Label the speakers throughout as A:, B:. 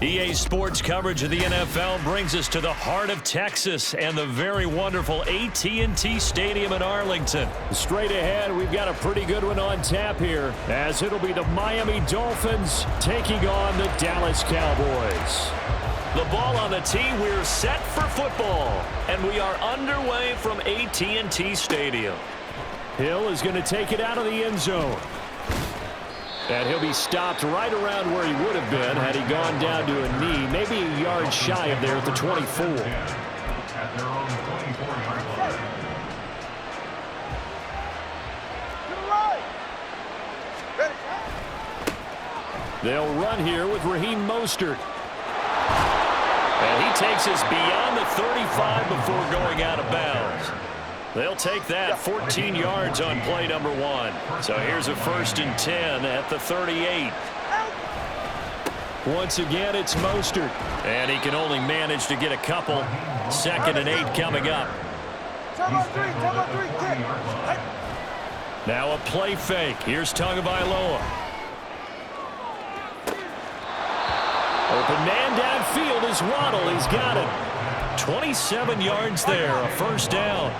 A: EA Sports coverage of the NFL brings us to the heart of Texas and the very wonderful AT&T Stadium in Arlington.
B: Straight ahead, we've got a pretty good one on tap here, as it'll be the Miami Dolphins taking on the Dallas Cowboys.
A: The ball on the tee, we're set for football, and we are underway from AT&T Stadium.
B: Hill is going to take it out of the end zone. And he'll be stopped right around where he would have been had he gone down to a knee, maybe a yard shy of there at the 24. They'll run here with Raheem Mostert. And he takes us beyond the 35 before going out of bounds. They'll take that 14 yards on play number 1. So here's a 1st and 10 at the 38. Once again, it's Mostert. And he can only manage to get a couple. 2nd and 8 coming up. Now a play fake. Here's Tagovailoa. Open man downfield is Waddle. He's got it. 27 yards there, a 1st down.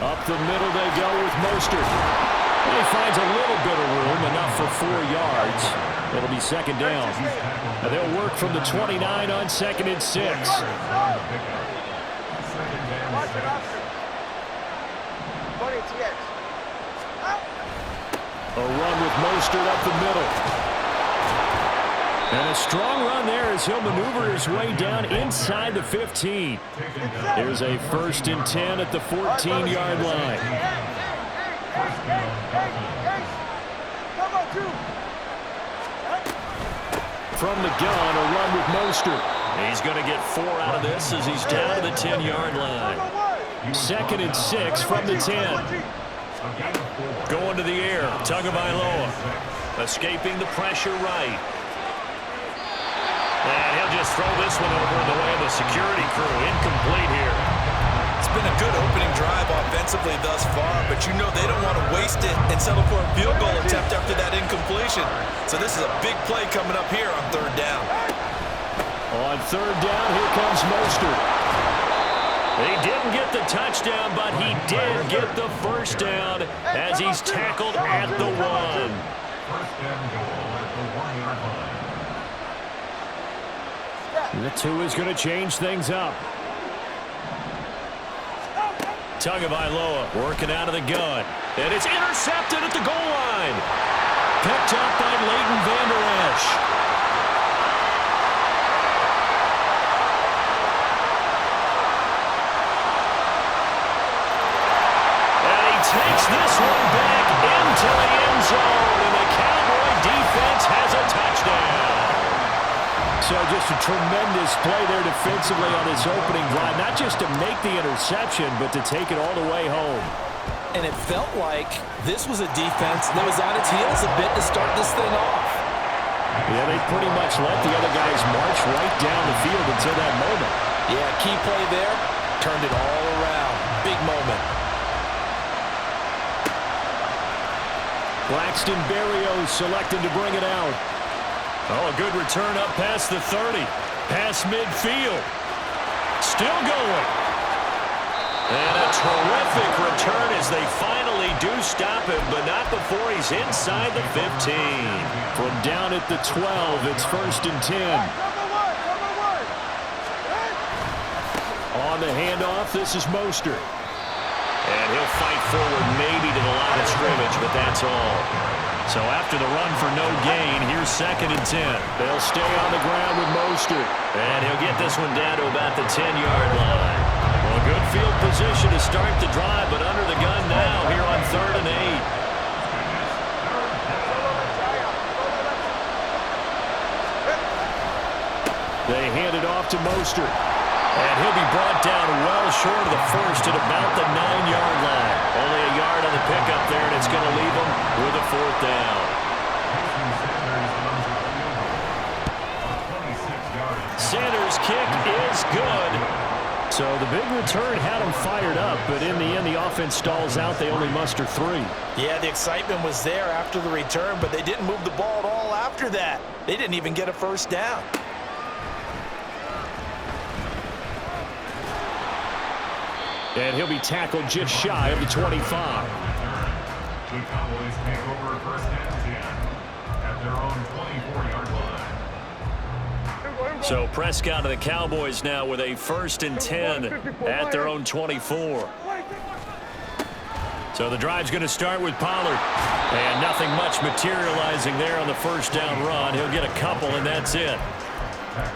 B: Up the middle they go with Mostert. He finds a little bit of room, enough for 4 yards. It'll be 2nd down. And they'll work from the 29 on 2nd and 6. A run with Mostert up the middle. And a strong run there as he'll maneuver his way down inside the 15. Here's a 1st and 10 at the 14-yard line. From the gun, a run with Mostert. He's going to get 4 out of this as he's down to the 10-yard line. 2nd and 6 from the 10. Going to the air, Tagovailoa. Escaping the pressure right. And he'll just throw this one over in the way of the security crew. Incomplete here.
C: It's been a good opening drive offensively thus far, but you know they don't want to waste it and settle for a field goal attempt after that incompletion. So this is a big play coming up here on 3rd down.
B: On 3rd down, here comes Mostert.
A: He didn't get the touchdown, but he did get the 1st down as he's tackled at the 1.
B: The 2 is going to change things up.
A: Tagovailoa working out of the gun. And it's intercepted at the goal line. Picked up by Leighton Vander Esch. And he takes this one back into the end zone. And the Cowboy defense has a touchdown.
B: So just a tremendous play there defensively on this opening drive. Not just to make the interception, but to take it all the way home.
C: And it felt like this was a defense that was on its heels a bit to start this thing off.
B: Yeah, they pretty much let the other guys march right down the field until that moment.
C: Yeah, key play there. Turned it all around. Big moment.
B: Braxton Berrios selected to bring it out.
A: Oh, a good return up past the 30. Past midfield. Still going. And a terrific return as they finally do stop him, but not before he's inside the 15.
B: From down at the 12, it's 1st and 10. On the handoff, this is Mostert.
A: And he'll fight forward maybe to the line of scrimmage, but that's all. So after the run for no gain, here's 2nd and 10.
B: They'll stay on the ground with Mostert.
A: And he'll get this one down to about the 10-yard line. Well, good field position to start the drive, but under the gun now here on 3rd and
B: 8. They hand it off to Mostert.
A: And he'll be brought down well short of the 1st at about the 9-yard line. Only a yard on the pickup there, and it's going to leave him with a 4th down. Sanders' kick is good.
B: So the big return had them fired up, but in the end, the offense stalls out. They only muster 3.
C: Yeah, the excitement was there after the return, but they didn't move the ball at all after that. They didn't even get a first down.
B: And he'll be tackled just shy of the 25.
D: The Cowboys take over first and 10 at their own 24-yard line.
A: So Prescott and the Cowboys now with a first and 10 at their own 24. So the drive's going to start with Pollard. And nothing much materializing there on the first down run. He'll get a couple, and that's it.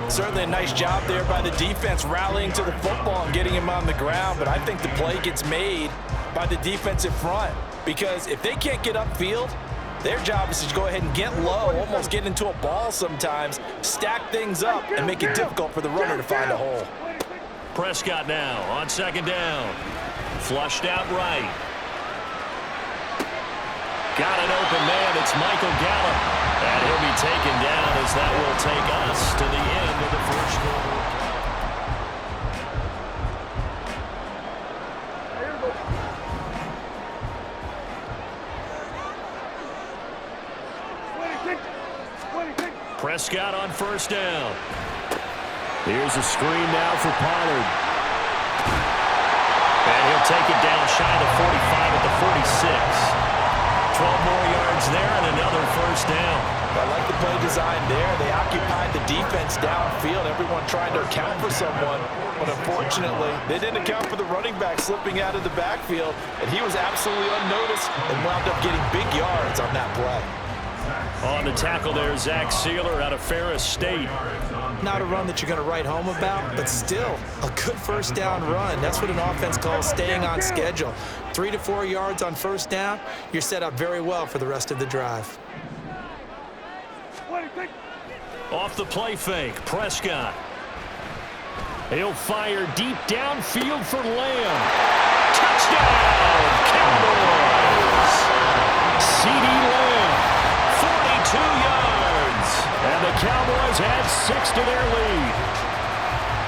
C: Certainly a nice job there by the defense rallying to the football and getting him on the ground, but I think the play gets made by the defensive front because if they can't get upfield, their job is to go ahead and get low, almost get into a ball sometimes, stack things up, and make it difficult for the runner to find a hole.
A: Prescott now on second down. Flushed out right. Got an open man. It's Michael Gallup. And he'll be taken down as that will take us to the end of the first quarter. Prescott on first down.
B: Here's a screen now for Pollard.
A: And he'll take it down shy of the 45 at the 46. 12 more yards there and another first down.
C: I like the play design there. They occupied the defense downfield, everyone trying to account for someone. But unfortunately, they didn't account for the running back slipping out of the backfield, and he was absolutely unnoticed and wound up getting big yards on that play.
A: On the tackle there, Zach Sealer out of Ferris State.
C: Not a run that you're going to write home about, but still a good first down run. That's what an offense calls staying on schedule. 3 to 4 yards on first down, you're set up very well for the rest of the drive.
A: Off the play fake, Prescott.
B: He'll fire deep downfield for Lamb.
A: Touchdown, Cowboys!
B: CeeDee Lamb.
A: 42 yards.
B: And the Cowboys add 6 to their lead.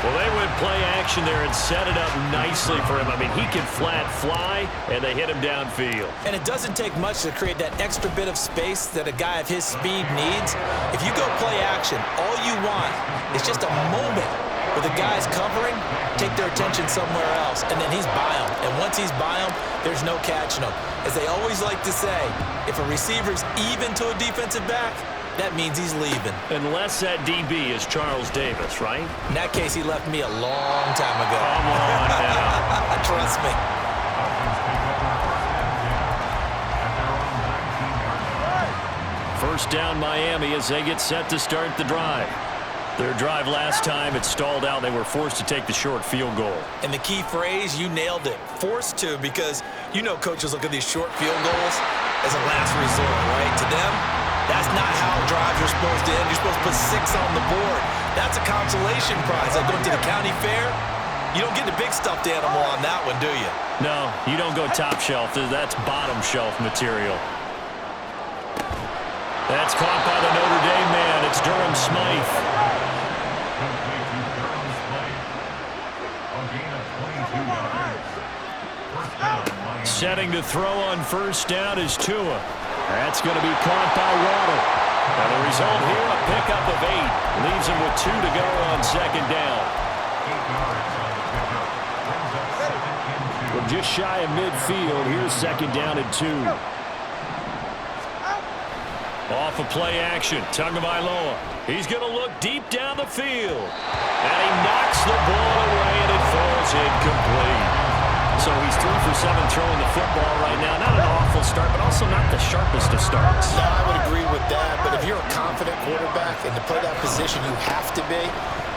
A: Well, they went play action there and set it up nicely for him. I mean, he can flat fly, and they hit him downfield.
C: And it doesn't take much to create that extra bit of space that a guy of his speed needs. If you go play action, all you want is just a moment where the guy's covering, take their attention somewhere else, and then he's by him. And once he's by him, there's no catching him. As they always like to say, if a receiver's even to a defensive back, that means he's leaving.
A: Unless that DB is Charles Davis, right?
C: In that case, he left me a long time ago.
A: Come on now.
C: Trust me.
A: First down Miami as they get set to start the drive. Their drive last time, it stalled out. They were forced to take the short field goal.
C: And the key phrase, you nailed it. Forced to, because you know coaches look at these short field goals as a last resort, right? To them, that's not how drives are supposed to end. You're supposed to put 6 on the board. That's a consolation prize. Like going to the county fair, you don't get the big stuffed animal on that one, do you?
A: No, you don't go top shelf. That's bottom shelf material. That's caught by the Notre Dame man. It's Durham Smythe. Setting to throw on first down is Tua.
B: That's going to be caught by Waddle.
A: And the result here, a pickup of 8. Leaves him with 2 to go on second down.
B: We're just shy of midfield. Here's second down and 2.
A: Off of play action, Tagovailoa. He's going to look deep down the field. And he knocks the ball away, and it falls incomplete. So he's 3 for 7 throwing the football right now. Not an awful start, but also not the sharpest of starts.
E: No, I would agree with that. But if you're a confident quarterback and to play that position you have to be,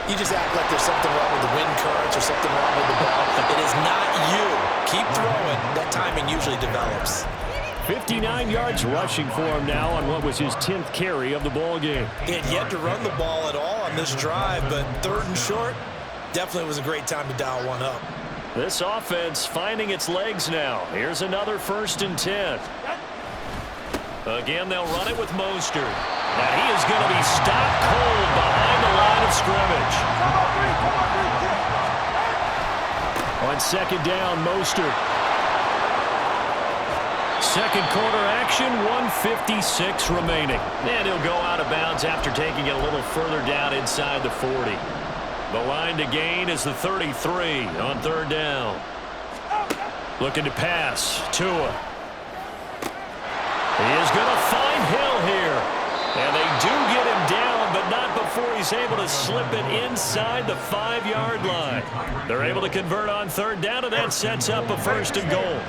E: you just act like there's something wrong with the wind currents or something wrong with the ball.
C: It is not you. Keep throwing. That timing usually develops.
B: 59 yards rushing for him now on what was his 10th carry of the ball game.
C: He had yet to run the ball at all on this drive, but 3rd and short, definitely was a great time to dial one up.
A: This offense finding its legs now. Here's another 1st and 10. Again, they'll run it with Mostert. And he is going to be stopped cold behind the line of scrimmage.
B: On second down, Mostert. Second quarter action, 1:56 remaining. And he'll go out of bounds after taking it a little further down inside the 40. The line to gain is the 33 on third down. Looking to pass. Tua. He is going to find Hill here. And they do get him down, but not before he's able to slip it inside the 5-yard line. They're able to convert on third down, and that sets up a first and goal.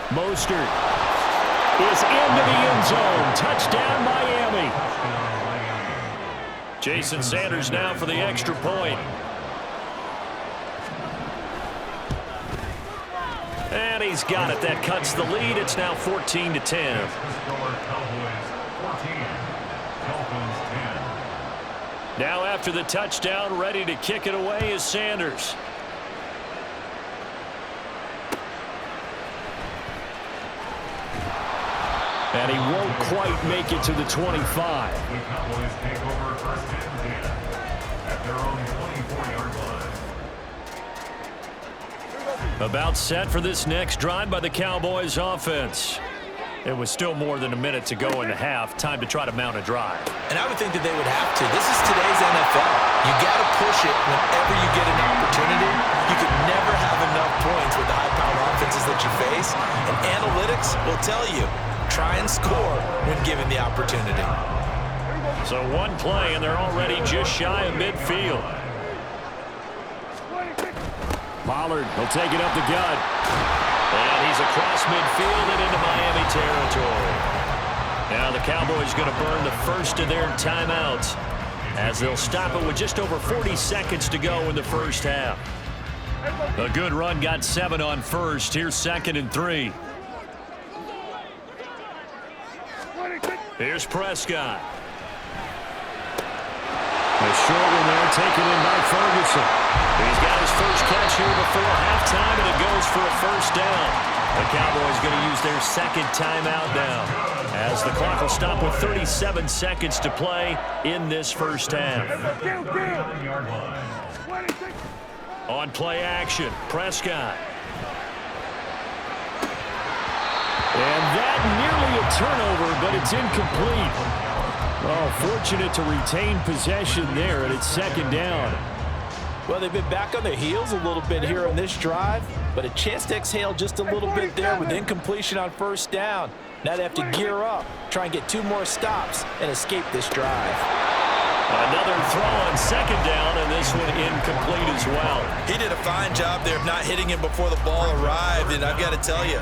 B: Mostert is into the end zone. Touchdown, Miami. Jason Sanders now for the extra point. And he's got it. That cuts the lead. It's now 14-10. Now after the touchdown, ready to kick it away is Sanders. And he won't quite make it to the 25.
D: The Cowboys take over first and 10 at their own 24-yard line.
B: About set for this next drive by the Cowboys offense. It was still more than a minute to go in the half. Time to try to mount a drive.
C: And I would think that they would have to. This is today's NFL. You got to push it whenever you get an opportunity. You could never have enough points with the high-powered offenses that you face. And analytics will tell you, try and score when given the opportunity.
B: So one play, and they're already just shy of midfield. Pollard will take it up the gut. And he's across midfield and into Miami territory. Now the Cowboys going to burn the first of their timeouts as they'll stop it with just over 40 seconds to go in the first half. A good run got 7 on first. Here's 2nd and 3. Here's Prescott. A short one there taken in by Ferguson. He's got his first catch here before halftime, and it goes for a first down. The Cowboys going to use their second timeout now as the clock will stop with 37 seconds to play in this first half. On play action, Prescott. And that nearly a turnover, but it's incomplete. Oh, fortunate to retain possession there, and it's second down.
C: Well, they've been back on their heels a little bit here on this drive, but a chance to exhale just a little bit there with incompletion on first down. Now they have to gear up, try and get 2 more stops, and escape this drive.
B: Another throw on second down, and this one incomplete as well.
C: He did a fine job there of not hitting him before the ball arrived, and I've got to tell you,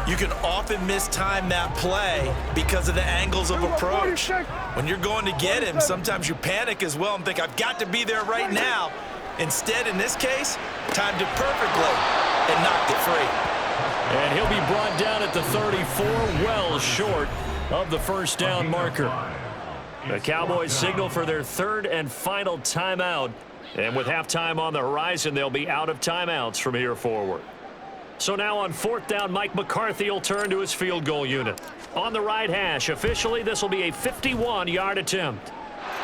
C: you can often mistime that play because of the angles of approach. When you're going to get him, sometimes you panic as well and think, I've got to be there right now. Instead, in this case, timed it perfectly and knocked it free.
B: And he'll be brought down at the 34, well short of the first down marker. The Cowboys signal for their third and final timeout. And with halftime on the horizon, they'll be out of timeouts from here forward. So now on 4th down, Mike McCarthy will turn to his field goal unit. On the right hash, officially, this will be a 51-yard attempt.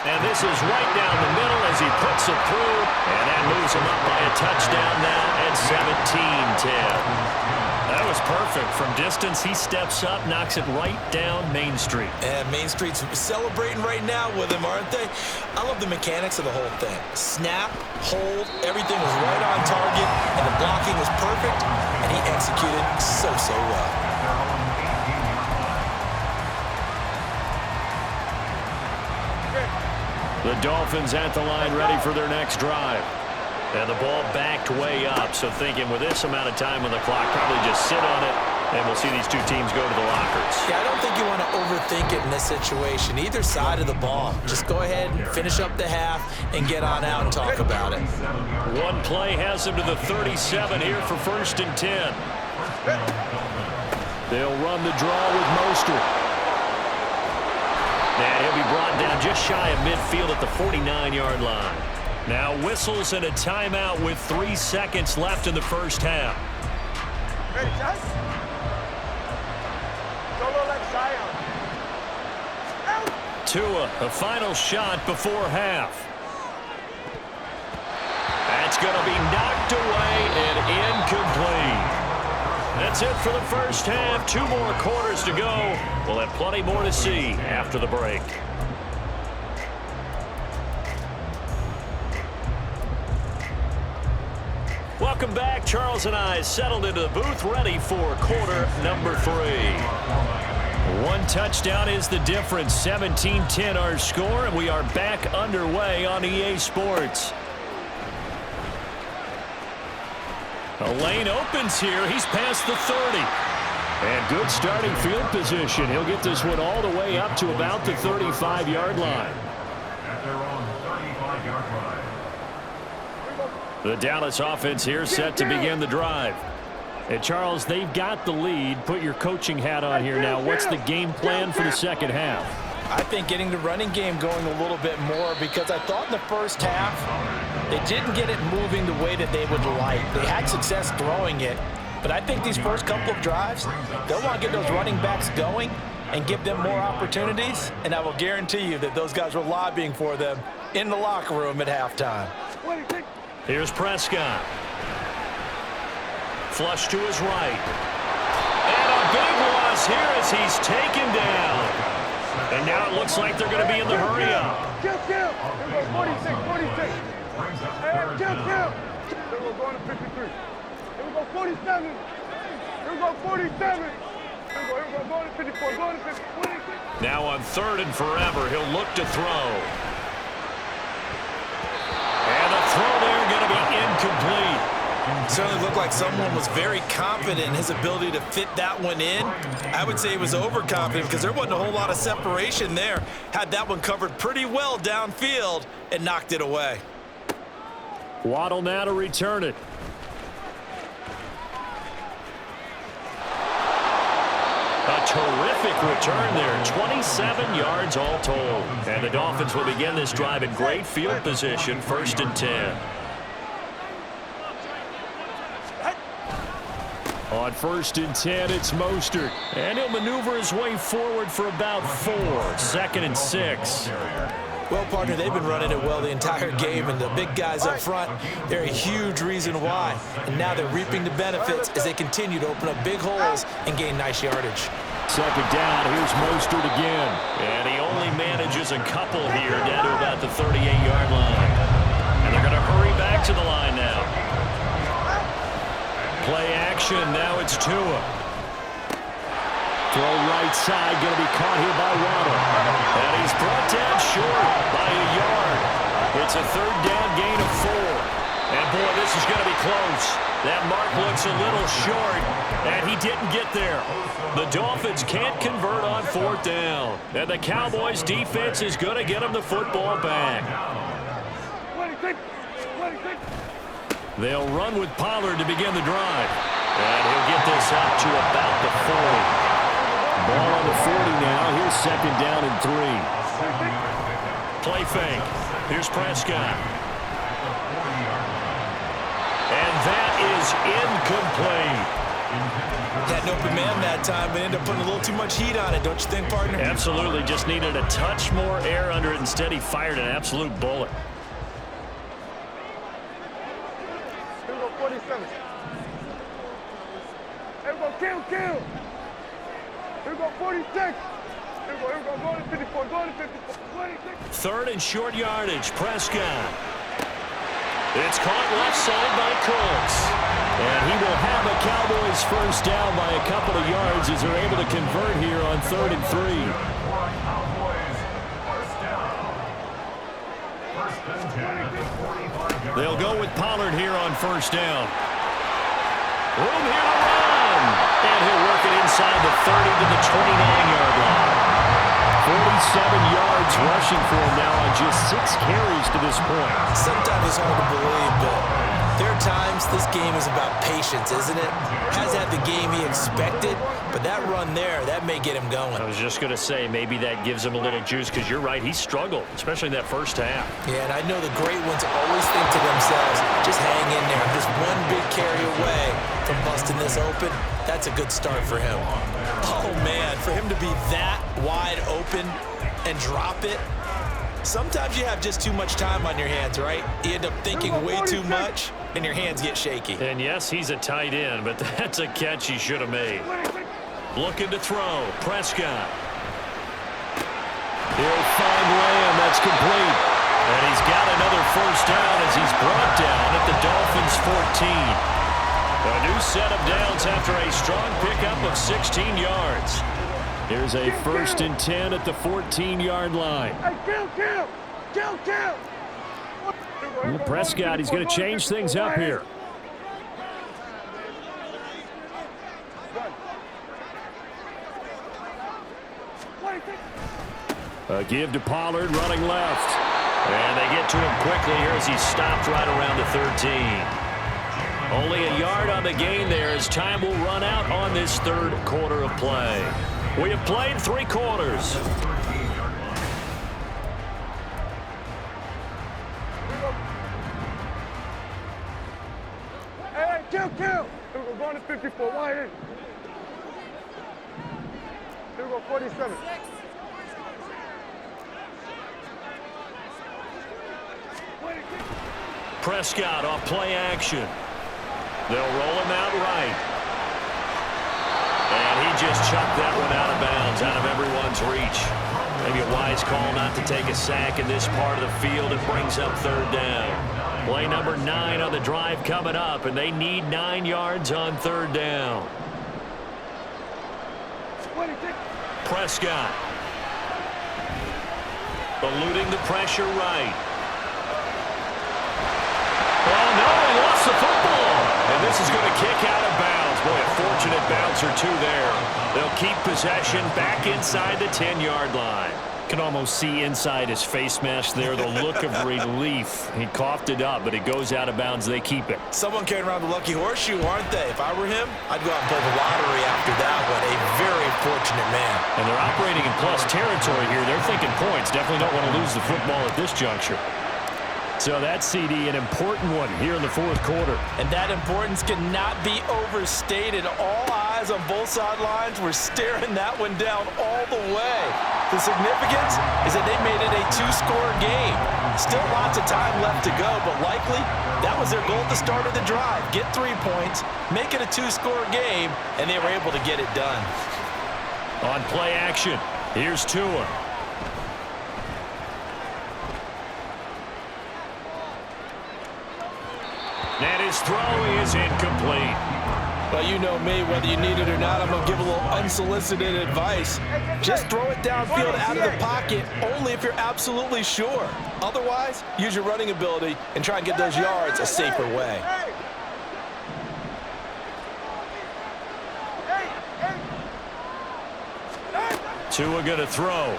B: And this is right down the middle as he puts it through. And that moves him up by a touchdown now at 17-10. That was perfect. From distance, he steps up, knocks it right down Main Street.
C: And Main Street's celebrating right now with him, aren't they? I love the mechanics of the whole thing. Snap, hold, everything was right on target, and the blocking was perfect, and he executed so well.
B: The Dolphins at the line ready for their next drive. And the ball backed way up, so thinking with this amount of time on the clock, probably just sit on it, and we'll see these two teams go to the lockers.
C: Yeah, I don't think you want to overthink it in this situation. Either side of the ball. Just go ahead and finish up the half and get on out and talk about it.
B: One play has him to the 37 here for 1st and 10. They'll run the draw with Mostert. And he'll be brought down just shy of midfield at the 49-yard line. Now whistles and a timeout with 3 seconds left in the first half.
F: Ready, Josh? Solo left side.
B: Tua, a final shot before half. That's
A: going to be knocked away and incomplete. That's it for the first half. 2 more quarters to go. We'll have plenty more to see after the break. Welcome back. Charles and I settled into the booth, ready for quarter number 3. 1 touchdown is the difference. 17-10 our score, and we are back underway on EA Sports. A lane opens here. He's past the 30. And good starting field position. He'll get this one all the way up to about the 35-yard line.
D: At their own 35-yard line.
A: The Dallas offense here set to begin the drive. And Charles, they've got the lead. Put your coaching hat on here now. What's the game plan for the second half?
C: I think getting the running game going a little bit more, because I thought in the first half they didn't get it moving the way that they would like. They had success throwing it, but I think these first couple of drives, they'll want to get those running backs going and give them more opportunities, and I will guarantee you that those guys were lobbying for them in the locker room at halftime.
A: Here's Prescott. Flush to his right. And a big loss here as he's taken down. And now it looks like they're going to be in the hurry-up.
F: Kill. Here we go, 46. Hey, kill. Here we go, going to 53. Here we go, 47. Here we go, 47. Here we go, going to 54, going to 50. 26.
A: Now on 3rd and forever, he'll look to throw. And the throw there going to be incomplete.
C: Certainly looked like someone was very confident in his ability to fit that one in. I would say he was overconfident because there wasn't a whole lot of separation there. Had that one covered pretty well downfield and knocked it away.
A: Waddle now to return it. A terrific return there. 27 yards all told. And the Dolphins will begin this drive in great field position, 1st and 10. On 1st and 10, it's Mostert. And he'll maneuver his way forward for about 4. 2nd and 6.
C: Well, partner, they've been running it well the entire game, and the big guys up front, they're a huge reason why. And now they're reaping the benefits as they continue to open up big holes and gain nice yardage.
A: 2nd down, here's Mostert again. And he only manages a couple here down to about the 38-yard line. And they're going to hurry back to the line now. Play action, now it's Tua. Throw right side, going to be caught here by Waddle. And he's brought down short by a yard. It's a 3rd down gain of 4. And boy, this is going to be close. That mark looks a little short, and he didn't get there. The Dolphins can't convert on 4th down. And the Cowboys defense is going to get them the football back.
F: 26.
A: They'll run with Pollard to begin the drive. And he'll get this up to about the 40. Ball on the 40 now. Here's 2nd down and 3. Play fake. Here's Prescott. And that is incomplete.
C: Had an open man that time, but ended up putting a little too much heat on it, don't you think, partner?
A: Absolutely. Just needed a touch more air under it. Instead, he fired an absolute bullet.
F: Here we go, 47. Here we go, kill. Here we go, 46. Here we go, going to 54, going to 54. 26.
A: 3rd and short yardage. Prescott. It's caught left side by Cooks. And he will have a Cowboys 1st down by a couple of yards as they're able to convert here on 3rd and 3. They'll go with Pollard here on 1st down. Room here to run. And he'll work it inside the 30 to the 29-yard line. 47 yards rushing for him now on just 6 carries to this point.
C: Sometimes it's hard to believe, but there are times this game is about patience, isn't it? Has had the game he expected, but that run there, that may get him going.
A: I was just going to say, maybe that gives him a little juice, because you're right, he struggled, especially in that first half.
C: Yeah, and I know the great ones always think to themselves, just hang in there. Just one big carry away from busting this open. That's a good start for him. Oh, man, for him to be that wide open and drop it, sometimes you have just too much time on your hands, right? You end up thinking way too much. and your hands get shaky.
B: And yes, he's a tight end, but that's a catch he should have made. Looking to throw. Prescott. He'll find Lamb. That's complete. And he's got another first down as he's brought down at the Dolphins' 14. A new set of downs after a strong pickup of 16 yards. Here's a 1st and 10 at the 14-yard line.
F: Hey, kill.
B: Well, Prescott, he's going to change things up here. A give to Pollard running left. And they get to him quickly here as he's stopped right around the 13. Only a yard on the gain there as time will run out on this third quarter of play. We have played 3 quarters.
F: Hey, kill. Here we go, going to 54. Why in? Here we go, 47.
B: Prescott off play action. They'll roll him out right. And he just chucked that one out of bounds, out of everyone's reach. Maybe a wise call not to take a sack in this part of the field. It brings up 3rd down. Play number 9 on the drive coming up, and they need 9 yards on 3rd down. Prescott. Eluding the pressure right. Oh, no, he lost the football. And this is going to kick out of bounds. Boy, a fortunate bounce or two there. They'll keep possession back inside the 10-yard line. Can almost see inside his face mask there the look of relief. He coughed it up, but it goes out of bounds. They keep it.
C: Someone carrying around the lucky horseshoe, aren't they? If I were him, I'd go out and play the lottery after that one. A very fortunate man.
B: And they're operating in plus territory here. They're thinking points. Definitely don't want to lose the football at this juncture. So that CD, an important one here in the 4th quarter.
C: And that importance cannot be overstated. All eyes on both sidelines were staring that one down all the way. The significance is that they made it a 2-score game. Still lots of time left to go, but likely that was their goal at the start of the drive. Get 3 points, make it a 2-score game, and they were able to get it done.
B: On play action, here's Tua. And his throw is incomplete.
C: Well, you know me, whether you need it or not, I'm going to give a little unsolicited advice. Just throw it downfield out of the pocket, only if you're absolutely sure. Otherwise, use your running ability and try and get those yards a safer way.
B: Tua going to throw.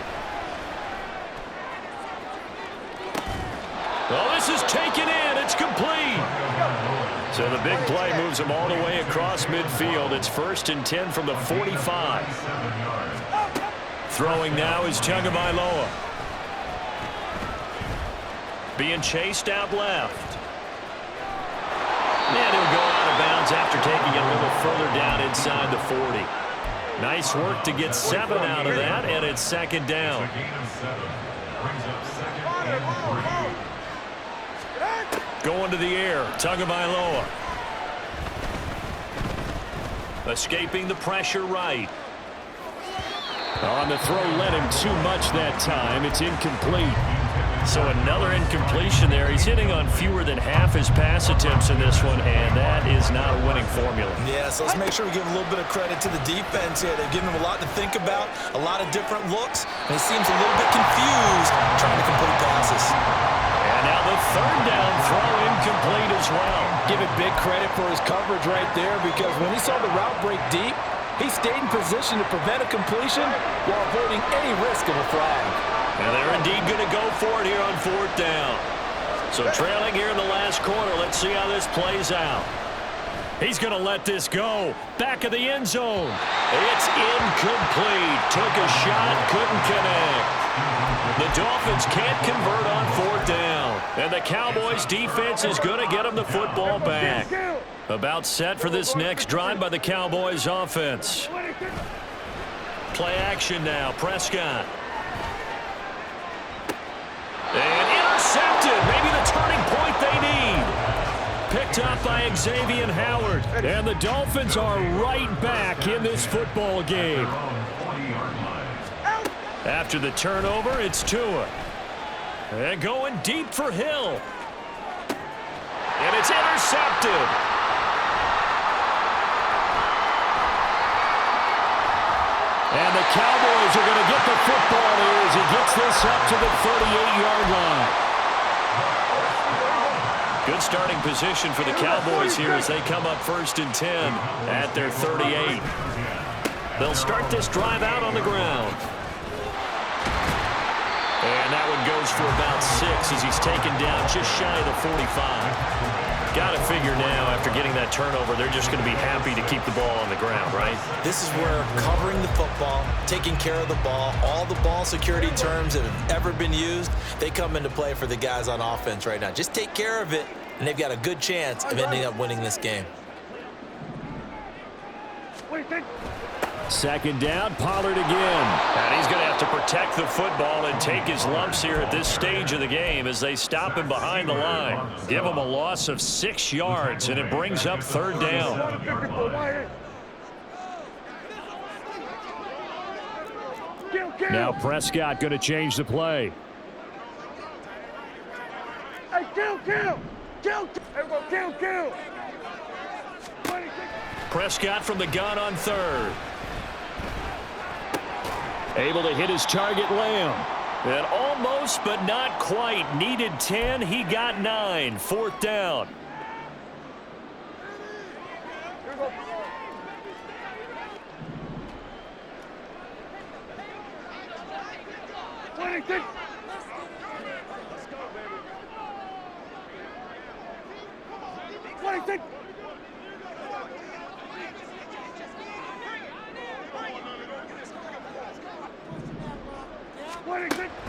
B: Oh, this is taken in. It's complete. So the big play moves him all the way across midfield. It's 1st and 10 from the 45. Throwing now is Tagovailoa. Being chased out left. And he'll go out of bounds after taking it a little further down inside the 40. Nice work to get 7 out of that, and it's 2nd down. Going to the air, Tagovailoa. Escaping the pressure right. On the throw, led him too much that time. It's incomplete. So another incompletion there. He's hitting on fewer than half his pass attempts in this one, and that is not a winning formula.
C: Yeah, so let's make sure we give a little bit of credit to the defense here. They've given him a lot to think about, a lot of different looks, and he seems a little bit confused trying to complete passes.
B: And now the 3rd down throw incomplete as well.
G: Give it big credit for his coverage right there, because when he saw the route break deep, he stayed in position to prevent a completion while avoiding any risk of a flag.
B: And they're indeed going to go for it here on 4th down. So trailing here in the last quarter. Let's see how this plays out. He's going to let this go. Back of the end zone. It's incomplete. Took a shot, couldn't connect. The Dolphins can't convert on 4th down. And the Cowboys defense is going to get them the football back. About set for this next drive by the Cowboys offense. Play action now. Prescott. And intercepted. Maybe the turning point they need. picked up by Xavier Howard. And the Dolphins are right back in this football game. After the turnover, it's Tua. And going deep for Hill. And it's intercepted. And the Cowboys are going to get the football here as he gets this up to the 38-yard line. Good starting position for the Cowboys here as they come up 1st and 10 at their 38. They'll start this drive out on the ground. And that one goes for about 6 as he's taken down just shy of the 45. Got to figure now, after getting that turnover, they're just going to be happy to keep the ball on the ground, right?
C: This is where covering the football, taking care of the ball, all the ball security terms that have ever been used, they come into play for the guys on offense right now. Just take care of it, and they've got a good chance of ending up winning this game.
B: Second down, Pollard again. And he's going to have to protect the football and take his lumps here at this stage of the game as they stop him behind the line. Give him a loss of 6 yards, and it brings up 3rd down. Now Prescott going to change the play.
F: Hey, kill. Everyone, kill.
B: Prescott from the gun on 3rd. Able to hit his target, Lamb. And almost, but not quite. Needed 10. He got 9. 4th down.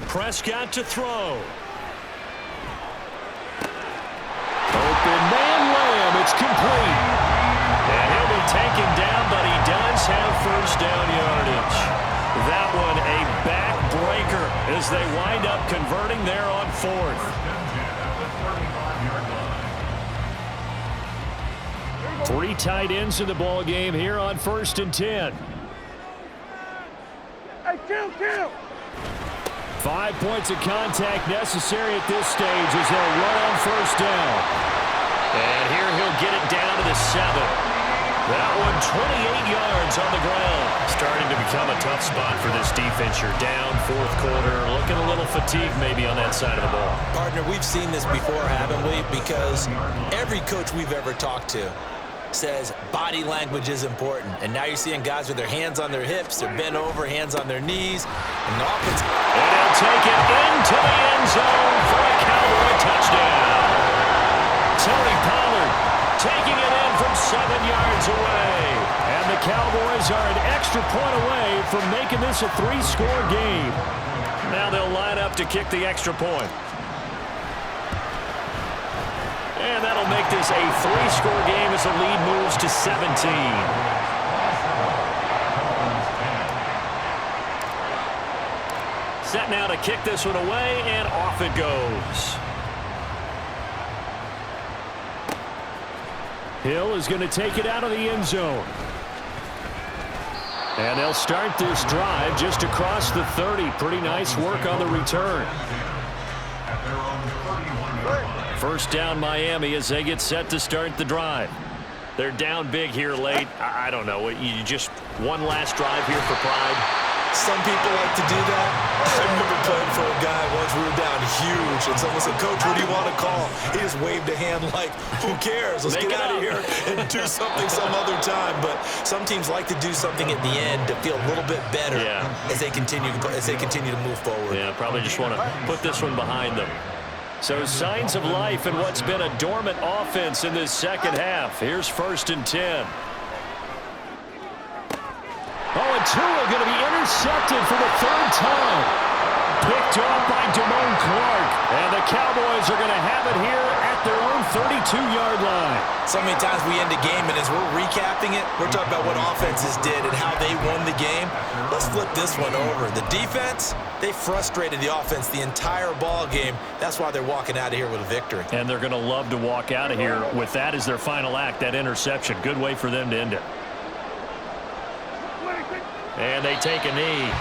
B: Prescott to throw. Open man, Lamb. It's complete. And he'll be taken down, but he does have 1st down yardage. That one a backbreaker as they wind up converting there on 4th. 3 tight ends in the ball game here on 1st and 10.
F: Hey, kill.
B: 5 points of contact necessary at this stage as they'll run on 1st down. And here he'll get it down to the 7. That one 28 yards on the ground. Starting to become a tough spot for this defense. You're down 4th quarter, looking a little fatigued maybe on that side of the ball.
C: Partner, we've seen this before, haven't we? Because every coach we've ever talked to says body language is important. And now you're seeing guys with their hands on their hips, they're bent over, hands on their knees. And the offense...
B: And he'll take it into the end zone for a Cowboy touchdown. Tony Pollard taking it in from 7 yards away. And the Cowboys are an extra point away from making this a 3-score game. Now they'll line up to kick the extra point. And that'll make this a 3-score game as the lead moves to 17. Set now to kick this one away, and off it goes. Hill is going to take it out of the end zone. And they'll start this drive just across the 30. Pretty nice work on the return. 1st down Miami as they get set to start the drive. They're down big here late. I don't know. You just one last drive here for pride.
C: Some people like to do that. I remember playing for a guy once. We were down huge, and someone said, "Coach, what do you want to call?" He just waved a hand like, "Who cares? Let's get out of here and do something some other time." But some teams like to do something at the end to feel a little bit better as they continue to move forward.
B: Yeah, probably just want to put this one behind them. So signs of life in what's been a dormant offense in this second half. Here's 1st and 10. Oh, and Tua going to be intercepted for the 3rd time. Picked off by Damone Clark. And the Cowboys are going to have it here at their own 32-yard line.
C: So many times we end a game, and as we're recapping it, we're talking about what offenses did and how they won the the game. Let's flip this one over. The defense, they frustrated the offense the entire ball game. That's why they're walking out of here with a victory.
B: And they're going to love to walk out of here with that as their final act, that interception. Good way for them to end it. And they take a knee.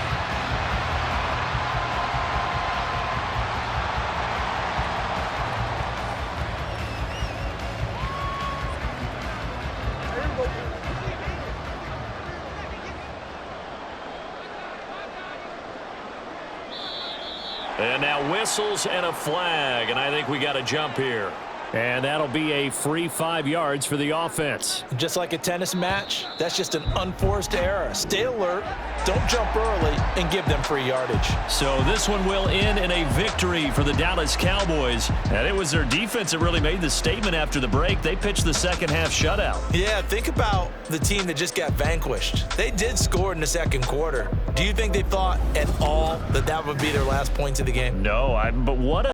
B: And now whistles and a flag, and I think we got a jump here. And that'll be a free 5 yards for the offense.
C: Just like a tennis match, that's just an unforced error. Stay alert, don't jump early, and give them free yardage.
B: So this one will end in a victory for the Dallas Cowboys. And it was their defense that really made the statement after the break. They pitched the second-half shutout.
C: Yeah, think about the team that just got vanquished. They did score in the second quarter. Do you think they thought at all that that would be their last points of the game?
B: No, but what a